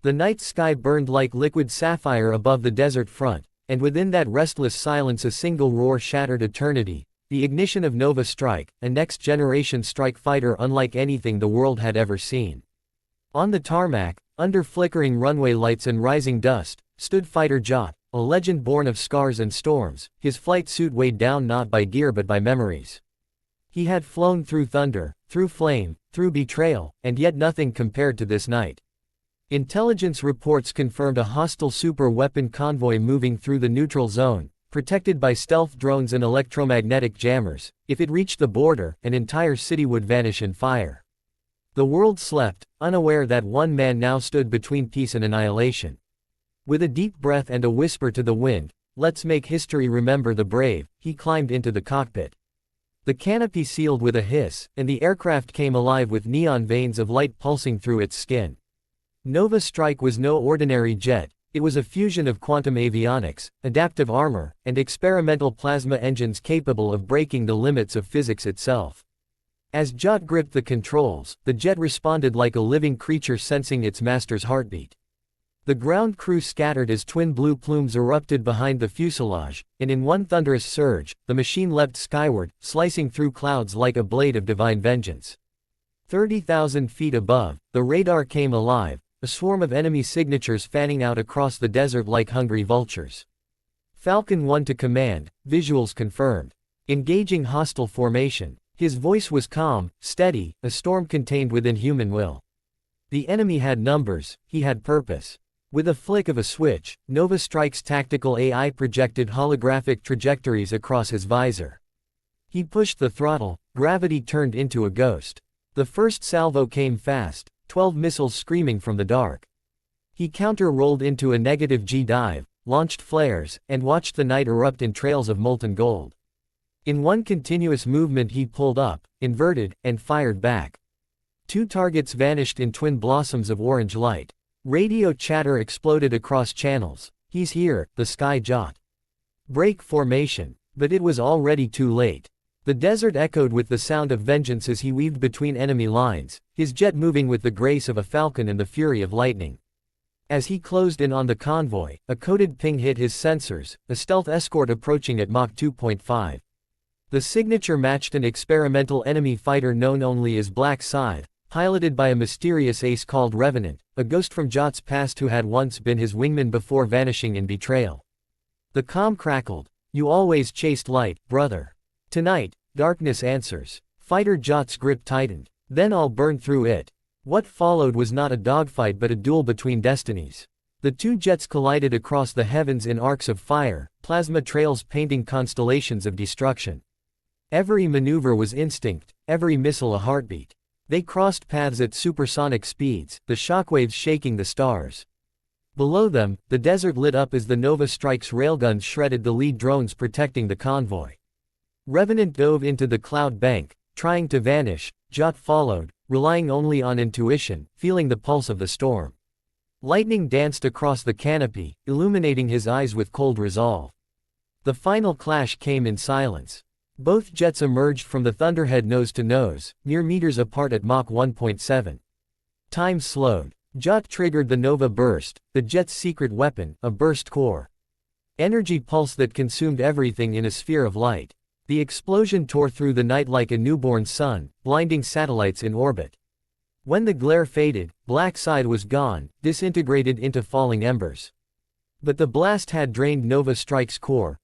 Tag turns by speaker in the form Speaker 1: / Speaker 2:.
Speaker 1: The night sky burned like liquid sapphire above the desert front, and within that restless silence a single roar shattered eternity, the ignition of Nova Strike, a next-generation strike fighter unlike anything the world had ever seen. On the tarmac, under flickering runway lights and rising dust, stood Fighter Jat, a legend born of scars and storms, his flight suit weighed down not by gear but by memories. He had flown through thunder, through flame, through betrayal, and yet nothing compared to this night. Intelligence reports confirmed a hostile super weapon convoy moving through the neutral zone, protected by stealth drones and electromagnetic jammers. If it reached the border, an entire city would vanish in fire. The world slept, unaware that one man now stood between peace and annihilation. With a deep breath and a whisper to the wind, "Let's make history remember the brave," he climbed into the cockpit. The canopy sealed with a hiss, and the aircraft came alive with neon veins of light pulsing through its skin. Nova Strike was no ordinary jet, it was a fusion of quantum avionics, adaptive armor, and experimental plasma engines capable of breaking the limits of physics itself. As Jat gripped the controls, the jet responded like a living creature sensing its master's heartbeat. The ground crew scattered as twin blue plumes erupted behind the fuselage, and in one thunderous surge, the machine leapt skyward, slicing through clouds like a blade of divine vengeance. 30,000 feet above, the radar came alive, a swarm of enemy signatures fanning out across the desert like hungry vultures. Falcon 1 to command, visuals confirmed. Engaging hostile formation. His voice was calm, steady, a storm contained within human will. The enemy had numbers, he had purpose. With a flick of a switch, Nova Strike's tactical AI projected holographic trajectories across his visor. He pushed the throttle, gravity turned into a ghost. The first salvo came fast, 12 missiles screaming from the dark. He counter-rolled into a negative G dive, launched flares, and watched the night erupt in trails of molten gold. In one continuous movement he pulled up, inverted, and fired back. 2 targets vanished in twin blossoms of orange light. Radio chatter exploded across channels. "He's here, the Sky Jat. Break formation." But it was already too late. The desert echoed with the sound of vengeance as he weaved between enemy lines, his jet moving with the grace of a falcon and the fury of lightning. As he closed in on the convoy, a coded ping hit his sensors, a stealth escort approaching at Mach 2.5. The signature matched an experimental enemy fighter known only as Black Scythe, piloted by a mysterious ace called Revenant, a ghost from Jat's past who had once been his wingman before vanishing in betrayal. The comm crackled. "You always chased light, brother. Tonight, darkness answers." Fighter Jat's grip tightened. "Then I'll burn through it." What followed was not a dogfight but a duel between destinies. The two jets collided across the heavens in arcs of fire, plasma trails painting constellations of destruction. Every maneuver was instinct, every missile a heartbeat. They crossed paths at supersonic speeds, the shockwaves shaking the stars. Below them, the desert lit up as the Nova Strike's railguns shredded the lead drones protecting the convoy. Revenant dove into the cloud bank, trying to vanish. Jat followed, relying only on intuition, feeling the pulse of the storm. Lightning danced across the canopy, illuminating his eyes with cold resolve. The final clash came in silence. Both jets emerged from the thunderhead nose to nose, mere meters apart at Mach 1.7. Time slowed. Jat triggered the Nova Burst, the jet's secret weapon, a burst core. Energy pulse that consumed everything in a sphere of light. The explosion tore through the night like a newborn sun, blinding satellites in orbit. When the glare faded, Black Scythe was gone, disintegrated into falling embers. But the blast had drained Nova Strike's core,